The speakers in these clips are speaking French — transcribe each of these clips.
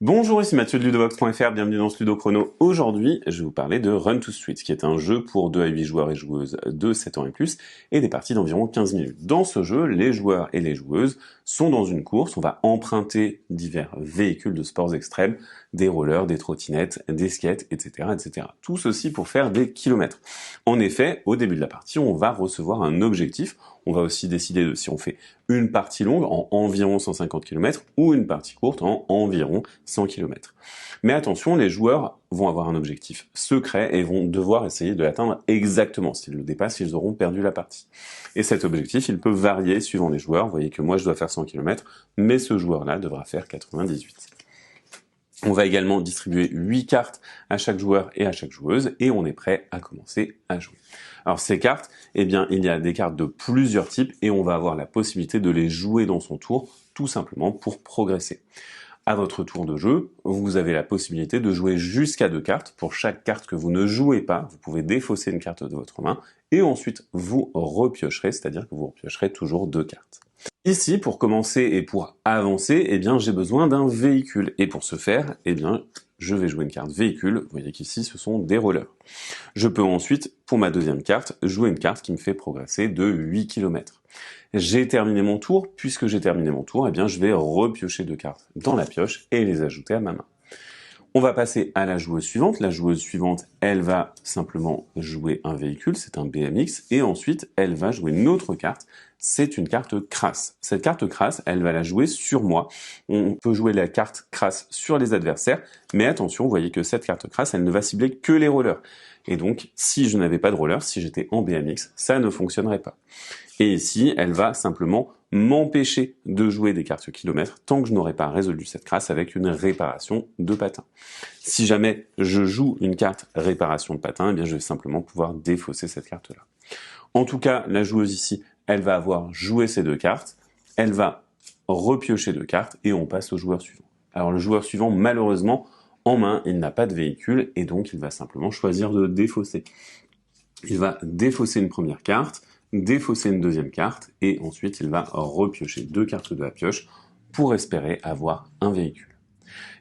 Bonjour, ici Mathieu de Ludovox.fr, bienvenue dans ce Ludo Chrono. Aujourd'hui, je vais vous parler de Run to Street, qui est un jeu pour 2 à 8 joueurs et joueuses de 7 ans et plus, et des parties d'environ 15 minutes. Dans ce jeu, les joueurs et les joueuses sont dans une course, on va emprunter divers véhicules de sports extrêmes, des rollers, des trottinettes, des skates, etc., etc. Tout ceci pour faire des kilomètres. En effet, au début de la partie, on va recevoir un objectif. On va aussi décider de si on fait une partie longue en environ 150 km ou une partie courte en environ 100 km. Mais attention, les joueurs vont avoir un objectif secret et vont devoir essayer de l'atteindre exactement. S'ils le dépassent, ils auront perdu la partie. Et cet objectif, il peut varier suivant les joueurs. Vous voyez que moi, je dois faire 100 km, mais ce joueur-là devra faire 98. On va également distribuer 8 cartes à chaque joueur et à chaque joueuse et on est prêt à commencer à jouer. Alors ces cartes, eh bien il y a des cartes de plusieurs types et on va avoir la possibilité de les jouer dans son tour tout simplement pour progresser. À votre tour de jeu, vous avez la possibilité de jouer jusqu'à 2 cartes. Pour chaque carte que vous ne jouez pas, vous pouvez défausser une carte de votre main et ensuite vous repiocherez, c'est-à-dire que vous repiocherez toujours 2 cartes. Ici, pour commencer et pour avancer, eh bien, j'ai besoin d'un véhicule. Et pour ce faire, eh bien, je vais jouer une carte véhicule. Vous voyez qu'ici, ce sont des rollers. Je peux ensuite, pour ma deuxième carte, jouer une carte qui me fait progresser de 8 km. J'ai terminé mon tour. Puisque j'ai terminé mon tour, eh bien, je vais repiocher 2 cartes dans la pioche et les ajouter à ma main. On va passer à la joueuse suivante. La joueuse suivante, elle va simplement jouer un véhicule, c'est un BMX, et ensuite, elle va jouer une autre carte, c'est une carte crasse. Cette carte crasse, elle va la jouer sur moi. On peut jouer la carte crasse sur les adversaires, mais attention, vous voyez que cette carte crasse, elle ne va cibler que les rollers. Et donc, si je n'avais pas de roller, si j'étais en BMX, ça ne fonctionnerait pas. Et ici, elle va simplement m'empêcher de jouer des cartes kilomètres tant que je n'aurai pas résolu cette crasse avec une réparation de patin. Si jamais je joue une carte réparation de patin, eh bien je vais simplement pouvoir défausser cette carte-là. En tout cas, la joueuse ici, elle va avoir joué ces 2 cartes, elle va repiocher 2 cartes et on passe au joueur suivant. Alors le joueur suivant, malheureusement, en main, il n'a pas de véhicule et donc il va simplement choisir de défausser. Il va défausser une première carte, défausser une deuxième carte et ensuite il va repiocher 2 cartes de la pioche pour espérer avoir un véhicule.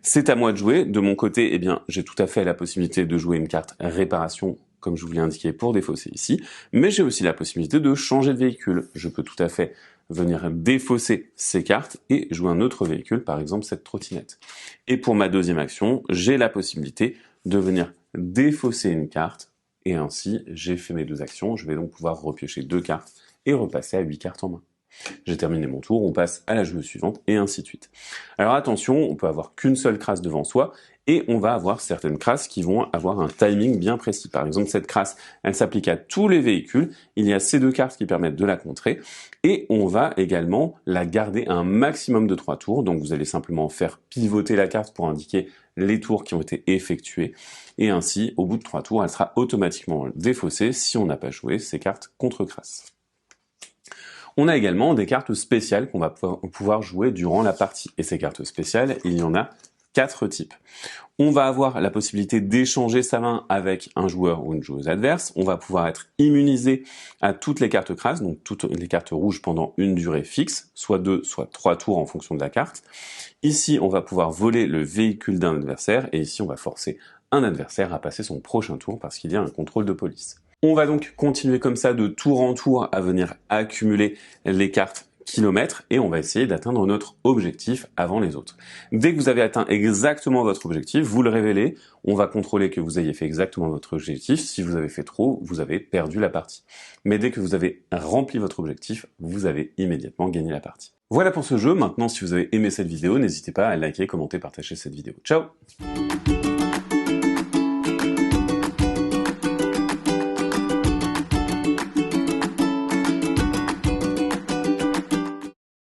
C'est à moi de jouer. De mon côté, eh bien, j'ai tout à fait la possibilité de jouer une carte réparation, comme je vous l'ai indiqué, pour défausser ici, mais j'ai aussi la possibilité de changer de véhicule. Je peux tout à fait venir défausser ces cartes et jouer un autre véhicule, par exemple cette trottinette. Et pour ma deuxième action, j'ai la possibilité de venir défausser une carte, et ainsi, j'ai fait mes 2 actions. Je vais donc pouvoir repiocher 2 cartes et repasser à 8 cartes en main. J'ai terminé mon tour, on passe à la joueuse suivante, et ainsi de suite. Alors attention, on peut avoir qu'une seule crasse devant soi, et on va avoir certaines crasses qui vont avoir un timing bien précis. Par exemple, cette crasse, elle s'applique à tous les véhicules, il y a ces 2 cartes qui permettent de la contrer, et on va également la garder un maximum de 3 tours, donc vous allez simplement faire pivoter la carte pour indiquer les tours qui ont été effectués, et ainsi, au bout de 3 tours, elle sera automatiquement défaussée si on n'a pas joué ces cartes contre crasse. On a également des cartes spéciales qu'on va pouvoir jouer durant la partie. Et ces cartes spéciales, il y en a 4 types. On va avoir la possibilité d'échanger sa main avec un joueur ou une joueuse adverse. On va pouvoir être immunisé à toutes les cartes crasses, donc toutes les cartes rouges pendant une durée fixe, soit 2, soit 3 tours en fonction de la carte. Ici, on va pouvoir voler le véhicule d'un adversaire, et ici, on va forcer un adversaire à passer son prochain tour parce qu'il y a un contrôle de police. On va donc continuer comme ça de tour en tour à venir accumuler les cartes kilomètres et on va essayer d'atteindre notre objectif avant les autres. Dès que vous avez atteint exactement votre objectif, vous le révélez, on va contrôler que vous ayez fait exactement votre objectif. Si vous avez fait trop, vous avez perdu la partie. Mais dès que vous avez rempli votre objectif, vous avez immédiatement gagné la partie. Voilà pour ce jeu. Maintenant, si vous avez aimé cette vidéo, n'hésitez pas à liker, commenter, partager cette vidéo. Ciao!